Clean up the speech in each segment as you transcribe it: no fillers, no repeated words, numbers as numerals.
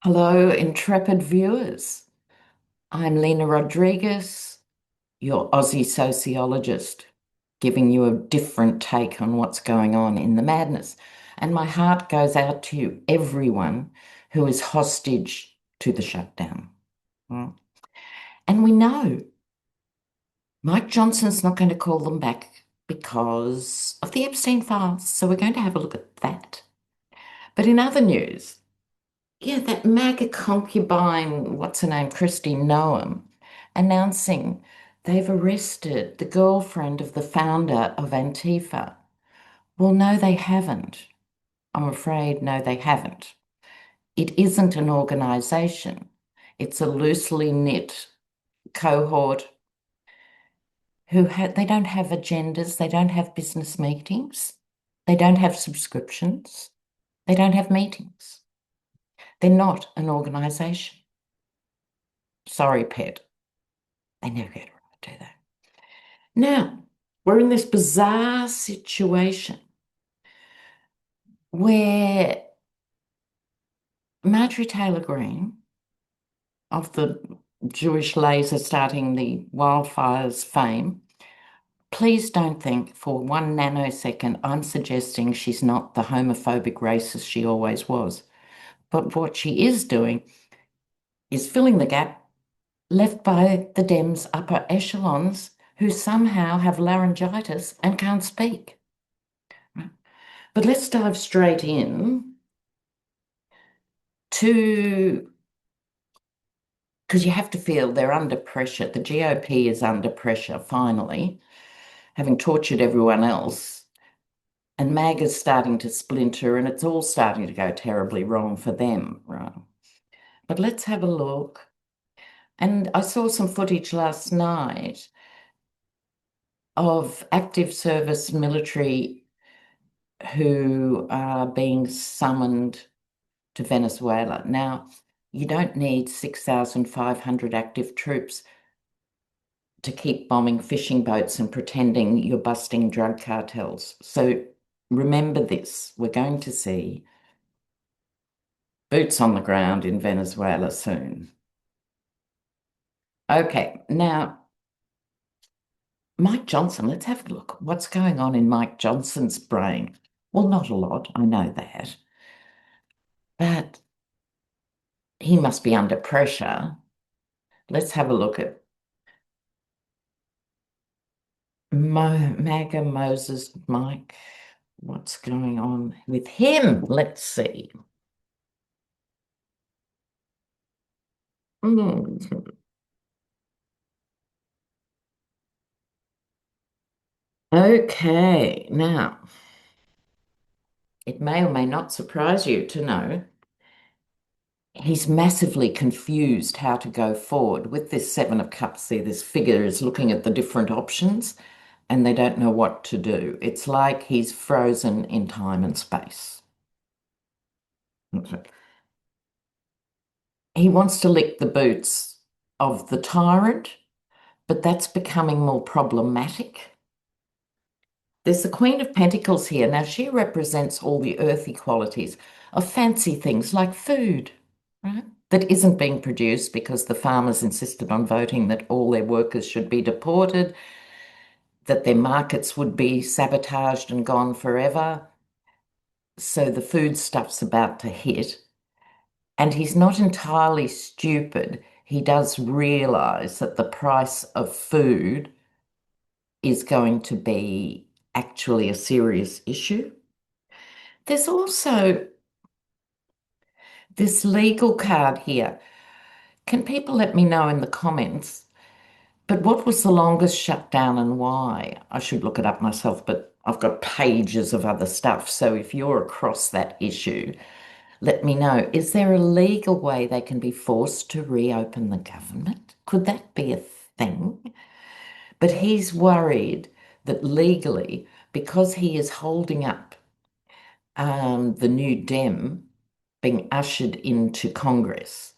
Hello, intrepid viewers. I'm Lena Rodriguez, your Aussie sociologist, giving you a different take on what's going on in the madness. And my heart goes out to you, everyone who is hostage to the shutdown. Mm. And we know Mike Johnson's not going to call them back because of the Epstein files. So we're going to have a look at that. But in other news, yeah, that Maga concubine, what's her name, Christy Noam, announcing they've arrested the girlfriend of the founder of Antifa. Well, no, they haven't. I'm afraid, no, they haven't. It isn't an organization. It's a loosely knit cohort they don't have agendas, they don't have business meetings, they don't have subscriptions, they don't have meetings. They're not an organization. Sorry, pet. They never get around to do that. Now, we're in this bizarre situation where Marjorie Taylor Greene of the Jewish laser starting the wildfires fame, please don't think for 1 nanosecond I'm suggesting she's not the homophobic racist she always was. But what she is doing is filling the gap left by the Dems upper echelons who somehow have laryngitis and can't speak. But let's dive straight in to, because you have to feel they're under pressure. The GOP is under pressure finally, having tortured everyone else. And MAGA's starting to splinter, and it's all starting to go terribly wrong for them, right? But let's have a look. And I saw some footage last night of active service military who are being summoned to Venezuela. Now, you don't need 6,500 active troops to keep bombing fishing boats and pretending you're busting drug cartels. So remember this, we're going to see boots on the ground in Venezuela soon. Okay, now, Mike Johnson, let's have a look. What's going on in Mike Johnson's brain? Well, not a lot, I know that. But he must be under pressure. Let's have a look at Maga Moses Mike. What's going on with him? Let's see. Mm. Okay, now it may or may not surprise you to know he's massively confused how to go forward with this Seven of Cups. See, this figure is looking at the different options and they don't know what to do. It's like he's frozen in time and space. He wants to lick the boots of the tyrant, but that's becoming more problematic. There's the Queen of Pentacles here. Now, she represents all the earthy qualities of fancy things like food, right? That isn't being produced because the farmers insisted on voting that all their workers should be deported, that their markets would be sabotaged and gone forever. So the food stuff's about to hit. And he's not entirely stupid. He does realize that the price of food is going to be actually a serious issue. There's also this legal card here. Can people let me know in the comments? But what was the longest shutdown and why? I should look it up myself, but I've got pages of other stuff. So if you're across that issue, let me know. Is there a legal way they can be forced to reopen the government? Could that be a thing? But he's worried that legally, because he is holding up the new Dem being ushered into Congress,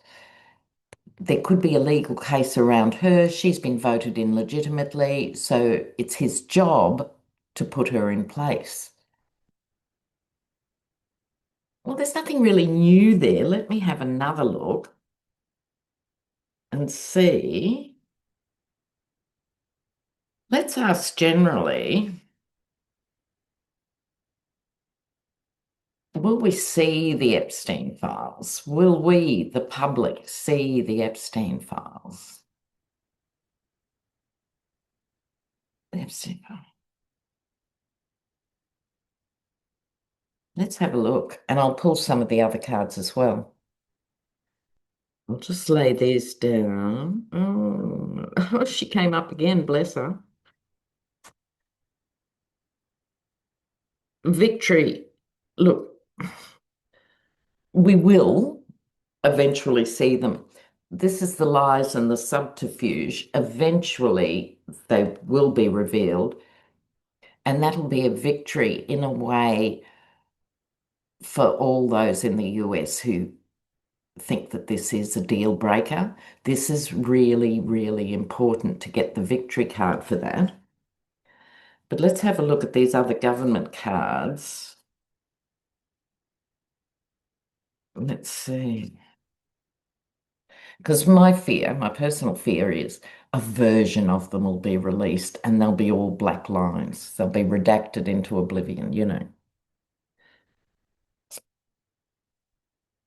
there could be a legal case around her. She's been voted in legitimately, so it's his job to put her in place. Well, there's nothing really new there. Let me have another look and see. Let's ask generally, will we see the Epstein files? Will we, the public, see the Epstein files? The Epstein files. Let's have a look, and I'll pull some of the other cards as well. I'll just lay these down. Oh, she came up again, bless her. Victory. Look, we will eventually see them. This is the lies and the subterfuge. Eventually, they will be revealed, and that'll be a victory in a way for all those in the US who think that this is a deal breaker. This is really, really important to get the victory card for that. But let's have a look at these other government cards. Let's see. Because my fear, my personal fear is a version of them will be released and they'll be all black lines. They'll be redacted into oblivion, you know.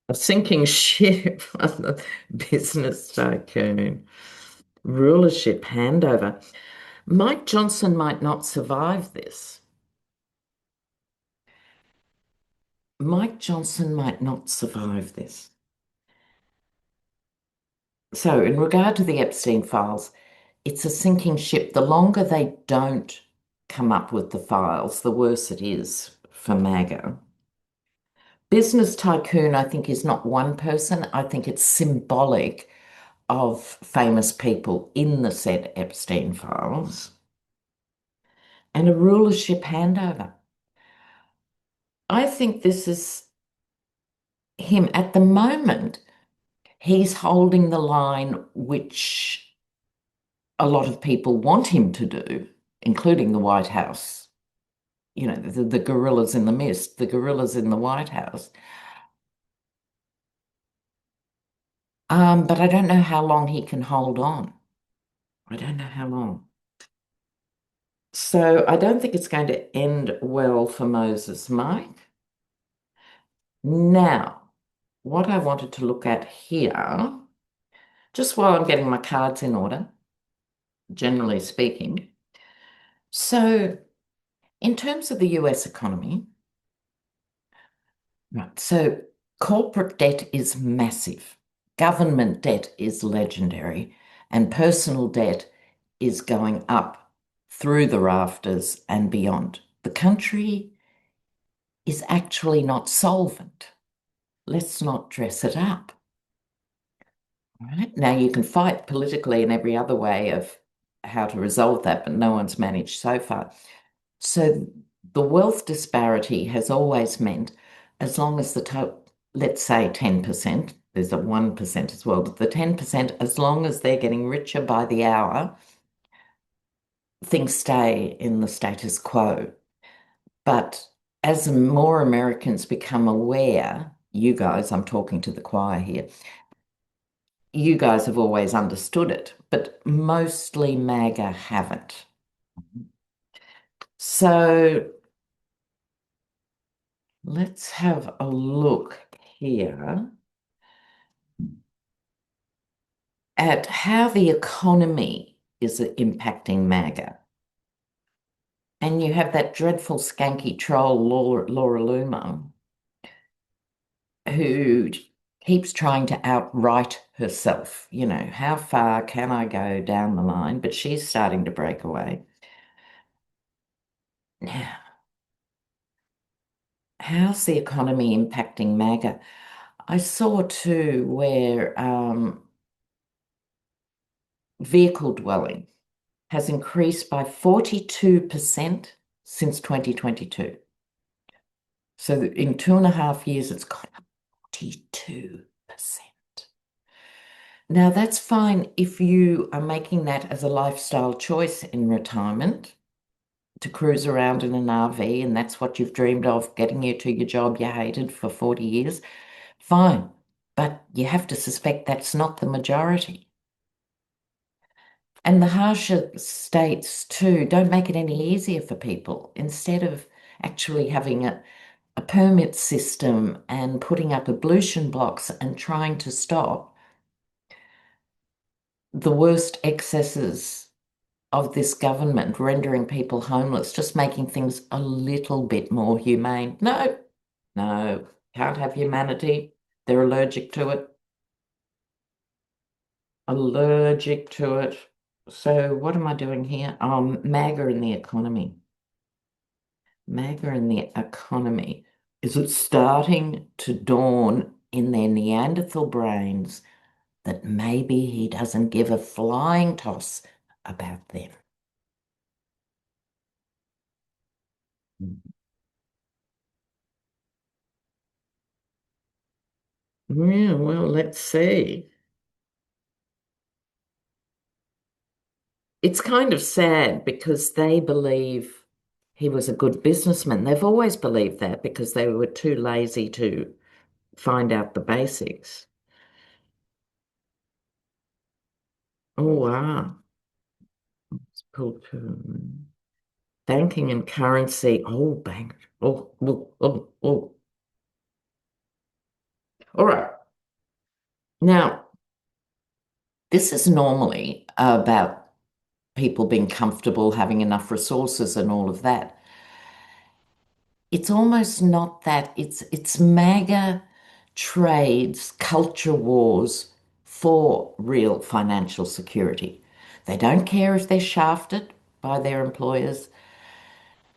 A sinking ship on the business tycoon. Rulership handover. Mike Johnson might not survive this. Mike Johnson might not survive this. So, in regard to the Epstein files, it's a sinking ship. The longer they don't come up with the files, the worse it is for Maga. Business tycoon, I think, is not one person. I think it's symbolic of famous people in the said Epstein files. And a rulership handover. I think this is him at the moment. He's holding the line which a lot of people want him to do, including the White House. You know, the gorillas in the mist, the gorillas in the White House. But I don't know how long he can hold on. I don't know how long. So I don't think it's going to end well for Moses, Mike. Now, what I wanted to look at here, just while I'm getting my cards in order, generally speaking. So, in terms of the US economy, right, so corporate debt is massive, government debt is legendary, and personal debt is going up through the rafters and beyond. The country is actually not solvent. Let's not dress it up. Right? Now, you can fight politically in every other way of how to resolve that, but no one's managed so far. So the wealth disparity has always meant, as long as the total, let's say 10%, there's a 1% as well, but the 10%, as long as they're getting richer by the hour, things stay in the status quo. But as more Americans become aware, you guys, I'm talking to the choir here, you guys have always understood it, but mostly MAGA haven't. So let's have a look here at how the economy is impacting MAGA. And you have that dreadful skanky troll, Laura Loomer, who keeps trying to outright herself. You know, how far can I go down the line? But she's starting to break away. Now, how's the economy impacting MAGA? I saw too where vehicle dwelling has increased by 42% since 2022. So in 2.5 years, it's gone up 42%. Now, that's fine if you are making that as a lifestyle choice in retirement. to cruise around in an RV and that's what you've dreamed of, getting you to your job you hated for 40 years, fine. But you have to suspect that's not the majority. And the harsher states, too, don't make it any easier for people. Instead of actually having a permit system and putting up ablution blocks and trying to stop the worst excesses of this government rendering people homeless, just making things a little bit more humane. No, no, can't have humanity. They're allergic to it. Allergic to it. So what am I doing here? Maga in the economy. Maga in the economy. Is it starting to dawn in their Neanderthal brains that maybe he doesn't give a flying toss about them? Yeah, well, let's see. It's kind of sad because they believe he was a good businessman. They've always believed that because they were too lazy to find out the basics. Oh, wow. It's called banking and currency. Oh, bank. Oh, oh, oh, oh. All right. Now, this is normally about people being comfortable, having enough resources and all of that. It's almost not that. It's MAGA trades culture wars for real financial security. They don't care if they're shafted by their employers.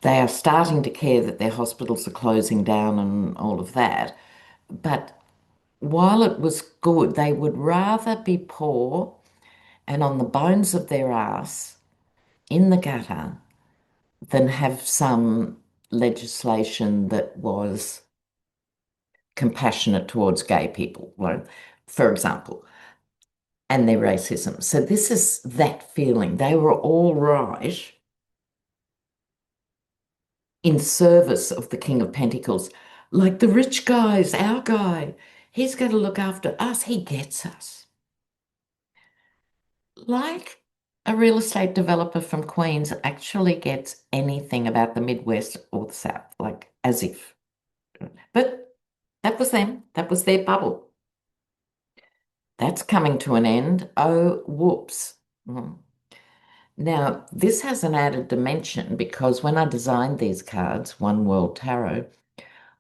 They are starting to care that their hospitals are closing down and all of that. But while it was good, they would rather be poor and on the bones of their ass in the gutter than have some legislation that was compassionate towards gay people, like, for example, and their racism. So this is that feeling. They were all right in service of the King of Pentacles. Like the rich guy's our guy. He's going to look after us. He gets us. Like a real estate developer from Queens actually gets anything about the Midwest or the South, like as if. But that was them. That was their bubble. That's coming to an end. Oh, whoops. Mm. Now, this has an added dimension because when I designed these cards, One World Tarot,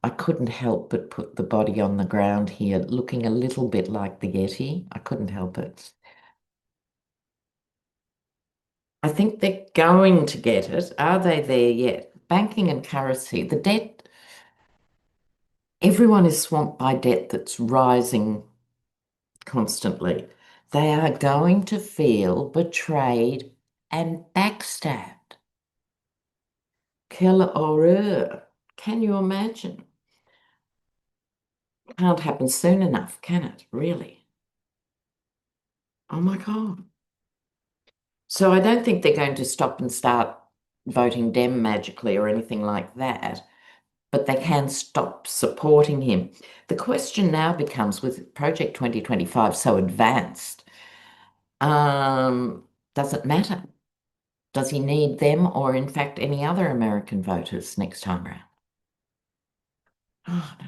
I couldn't help but put the body on the ground here, looking a little bit like the Yeti. I couldn't help it. I think they're going to get it. Are they there yet? Banking and currency, the debt, everyone is swamped by debt that's rising constantly. They are going to feel betrayed and backstabbed. Quelle horreur. Can you imagine? Can't happen soon enough, can it? Really? Oh my God. So I don't think they're going to stop and start voting Dem magically or anything like that, but they can stop supporting him. The question now becomes with Project 2025 so advanced, does it matter? Does he need them or, in fact, any other American voters next time around? Oh, no.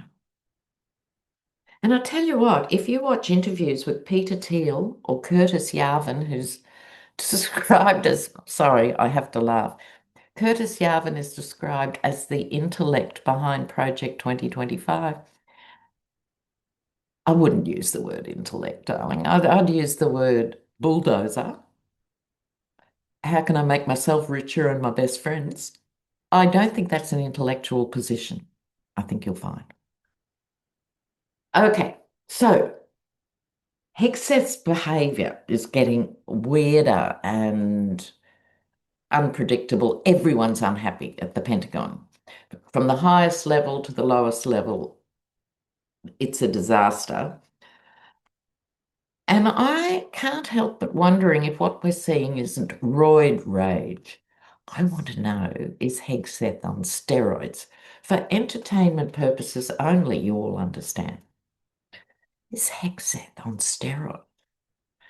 And I tell you what, if you watch interviews with Peter Thiel or Curtis Yarvin, who's described as, sorry, I have to laugh. Curtis Yarvin is described as the intellect behind Project 2025. I wouldn't use the word intellect, darling. I'd use the word bulldozer. How can I make myself richer and my best friends? I don't think that's an intellectual position. I think you'll find. Okay, so Hexeth's behavior is getting weirder and unpredictable. Everyone's unhappy at the Pentagon. From the highest level to the lowest level, it's a disaster. And I can't help but wondering if what we're seeing isn't roid rage. I want to know, is Hegseth on steroids? For entertainment purposes only, you all understand. Is Hegseth on steroids?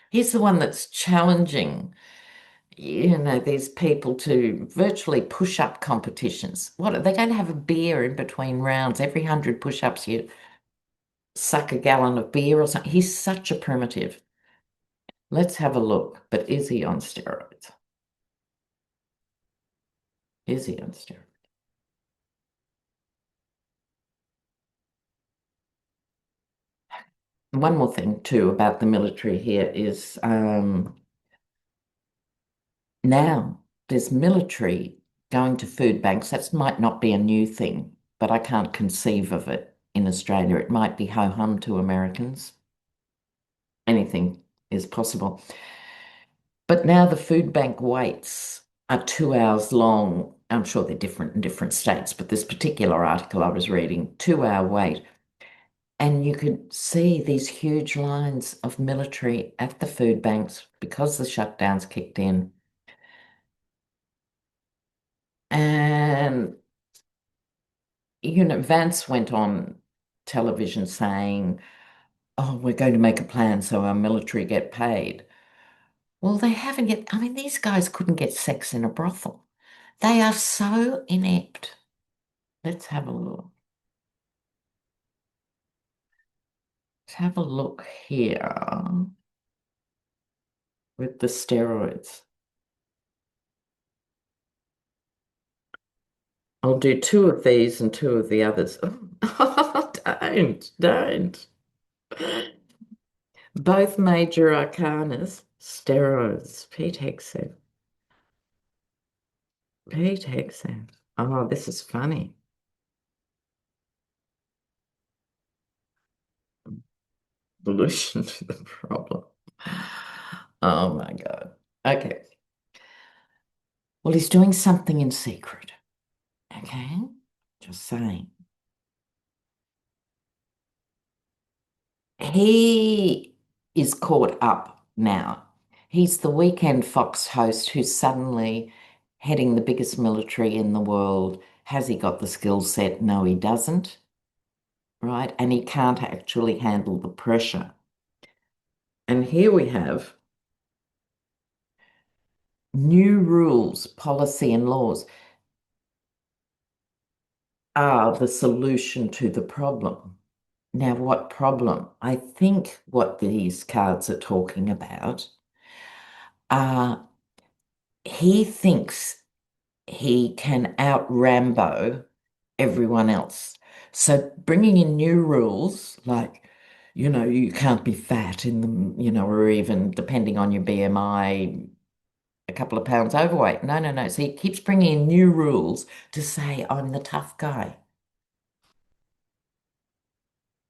He's the one that's challenging, these people to virtually push-up competitions. What, are they going to have a beer in between rounds? Every 100 push-ups, you suck a gallon of beer or something. He's such a primitive. Let's have a look. But is he on steroids? Is he on steroids? One more thing too about the military here is now there's military going to food banks. That might not be a new thing, but I can't conceive of it in Australia. It might be ho-hum to Americans. Anything is possible. But now the food bank waits are 2 hours long. I'm sure they're different in different states, but this particular article I was reading, 2 hour wait. And you could see these huge lines of military at the food banks because the shutdowns kicked in. And, Vance went on television saying, oh, we're going to make a plan so our military get paid. Well, they haven't yet. I mean, these guys couldn't get sex in a brothel. They are so inept. Let's have a look. Let's have a look here with the steroids. I'll do two of these and two of the others. Oh, don't. Both major arcanas, steroids, Pete Hegseth. Pete Hegseth. Oh, this is funny. Solution to the problem. Oh my God. Okay. Well, he's doing something in secret. Okay. Just saying. He is caught up now. He's the weekend Fox host who's suddenly heading the biggest military in the world. Has he got the skill set? No, he doesn't. Right? And he can't actually handle the pressure. And here we have new rules, policy, and laws are the solution to the problem. Now, what problem? I think what these cards are talking about are he thinks he can out Rambo everyone else. So bringing in new rules like, you can't be fat in the, or even depending on your BMI, a couple of pounds overweight. No, no, no. So he keeps bringing in new rules to say, I'm the tough guy.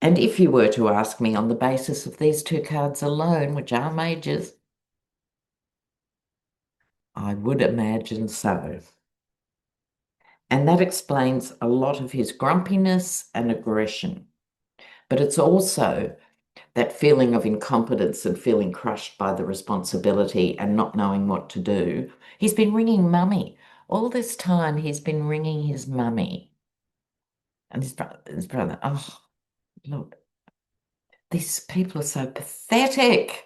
And if you were to ask me on the basis of these two cards alone, which are majors, I would imagine so. And that explains a lot of his grumpiness and aggression. But it's also that feeling of incompetence and feeling crushed by the responsibility and not knowing what to do. He's been ringing mummy. All this time, he's been ringing his mummy and his brother. Oh, look, these people are so pathetic.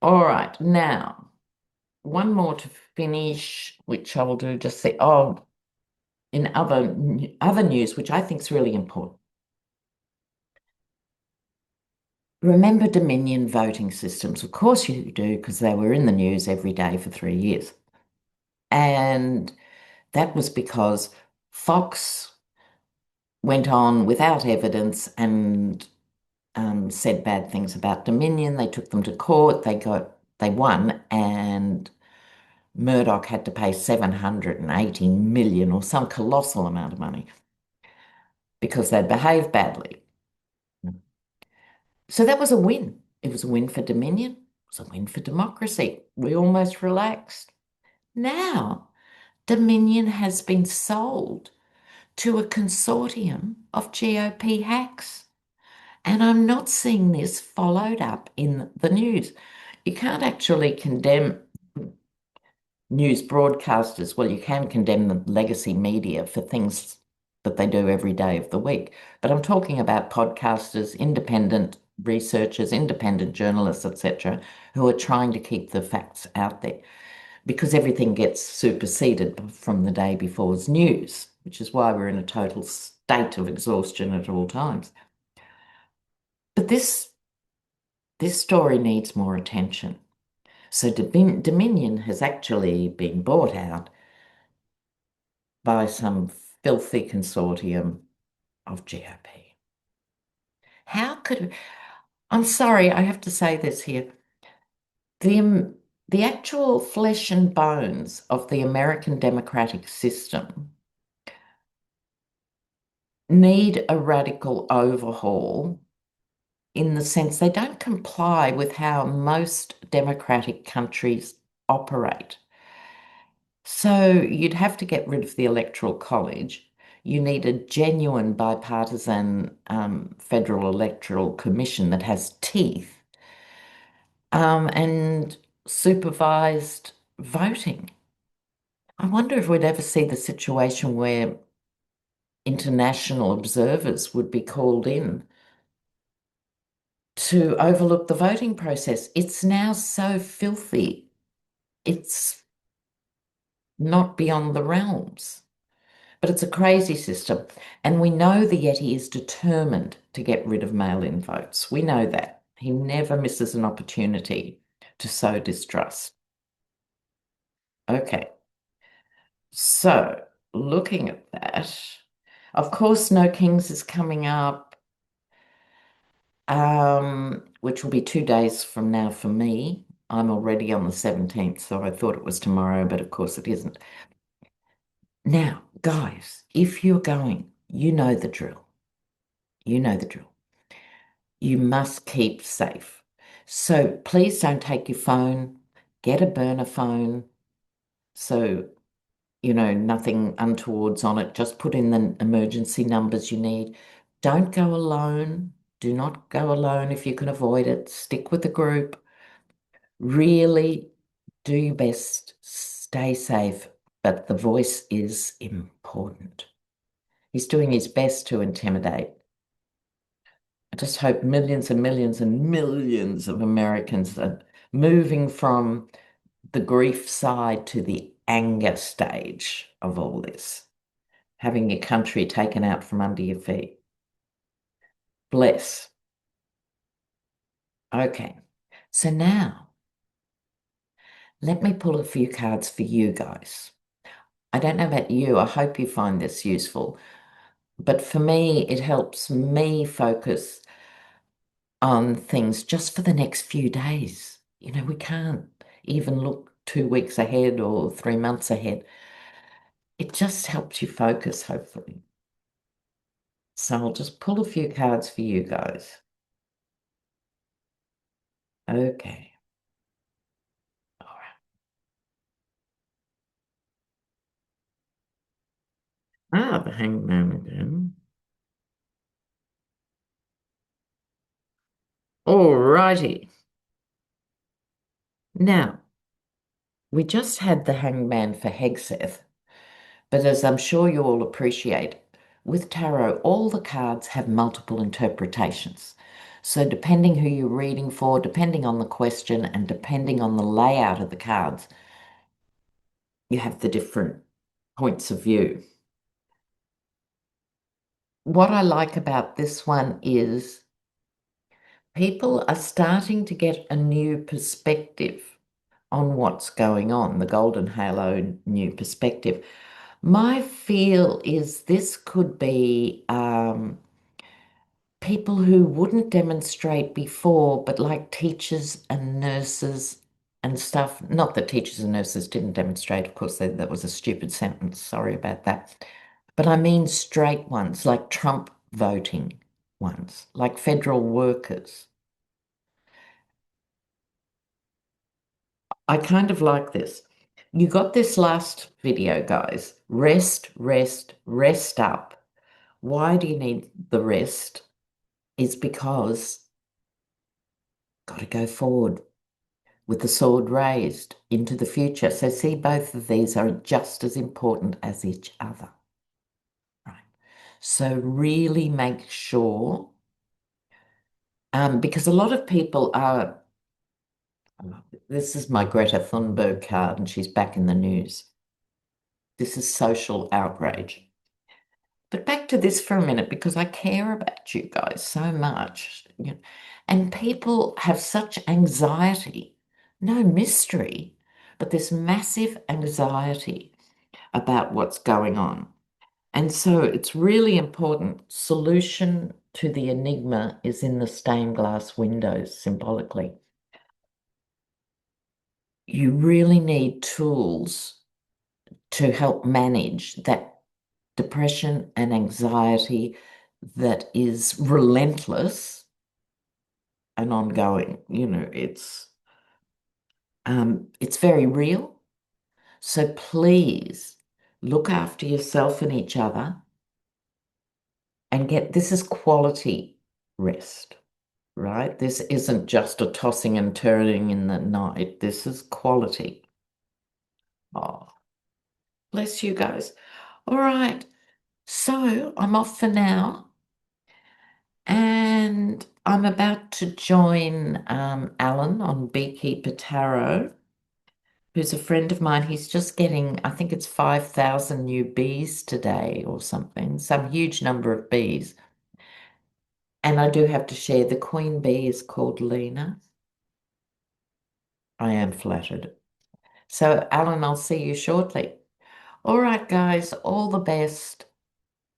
All right, now, one more to finish, which I will do just say, oh, in other news, which I think is really important. Remember Dominion voting systems? Of course you do, because they were in the news every day for 3 years. And that was because Fox went on without evidence and said bad things about Dominion. They took them to court. They won, and Murdoch had to pay 780 million or some colossal amount of money because they'd behaved badly. So that was a win. It was a win for Dominion. It was a win for democracy. We almost relaxed. Now, Dominion has been sold to a consortium of GOP hacks. And I'm not seeing this followed up in the news. You can't actually condemn news broadcasters, well, you can condemn the legacy media for things that they do every day of the week. But I'm talking about podcasters, independent researchers, independent journalists, etc., who are trying to keep the facts out there because everything gets superseded from the day before's news, which is why we're in a total state of exhaustion at all times. But this story needs more attention. So Dominion has actually been bought out by some filthy consortium of GOP. How could, I'm sorry, I have to say this here. The actual flesh and bones of the American democratic system need a radical overhaul in the sense they don't comply with how most democratic countries operate. So you'd have to get rid of the Electoral College. You need a genuine bipartisan federal electoral commission that has teeth and supervised voting. I wonder if we'd ever see the situation where international observers would be called in to overlook the voting process. It's now so filthy, it's not beyond the realms. But it's a crazy system. And we know the Yeti is determined to get rid of mail-in votes. We know that. He never misses an opportunity to sow distrust. Okay. So looking at that, of course, No Kings is coming up, which will be 2 days from now for me. I'm already on the 17th, so I thought it was tomorrow, but of course it isn't. Now, guys, if you're going, you know the drill. You know the drill. You must keep safe. So please don't take your phone. Get a burner phone. So, nothing untoward's on it. Just put in the emergency numbers you need. Don't go alone. Do not go alone if you can avoid it. Stick with the group. Really do your best. Stay safe. But the voice is important. He's doing his best to intimidate. I just hope millions and millions and millions of Americans are moving from the grief side to the anger stage of all this, having your country taken out from under your feet. Bless. Okay, so now let me pull a few cards for you guys. I don't know about you, I hope you find this useful, but for me, it helps me focus on things just for the next few days. We can't even look 2 weeks ahead or 3 months ahead. It just helps you focus, hopefully. So I'll just pull a few cards for you guys. Okay. All right. Ah, the Hangman again. All righty. Now, we just had the Hangman for Hegseth, but as I'm sure you all appreciate, with tarot, all the cards have multiple interpretations. So depending who you're reading for, depending on the question, and depending on the layout of the cards, you have the different points of view. What I like about this one is people are starting to get a new perspective on what's going on, the Golden Halo new perspective. My feel is this could be people who wouldn't demonstrate before, but like teachers and nurses and stuff. Not that teachers and nurses didn't demonstrate, of course, that was a stupid sentence. Sorry about that. But I mean straight ones, like Trump voting ones, like federal workers. I kind of like this. You got this last video, guys. Rest, rest, rest up. Why do you need the rest? Is because got to go forward. with the sword raised into the future. So see, both of these are just as important as each other. Right. So really make sure, because a lot of people are, this is my Greta Thunberg card, and she's back in the news. This is social outrage. But back to this for a minute, because I care about you guys so much. And people have such anxiety, no mystery, but this massive anxiety about what's going on. And so it's really important. Solution to the enigma is in the stained glass windows, symbolically. You really need tools to help manage that depression and anxiety that is relentless and ongoing. It's very real. So please look after yourself and each other and this is quality rest, right? This isn't just a tossing and turning in the night. This is quality. Oh, bless you guys. All right. So I'm off for now. And I'm about to join Alan on Beekeeper Tarot, who's a friend of mine. He's just getting, I think it's 5,000 new bees today or something, some huge number of bees. And I do have to share, the queen bee is called Lena. I am flattered. So, Alan, I'll see you shortly. All right, guys, all the best.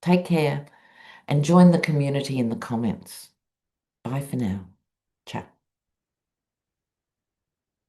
Take care and join the community in the comments. Bye for now. Ciao.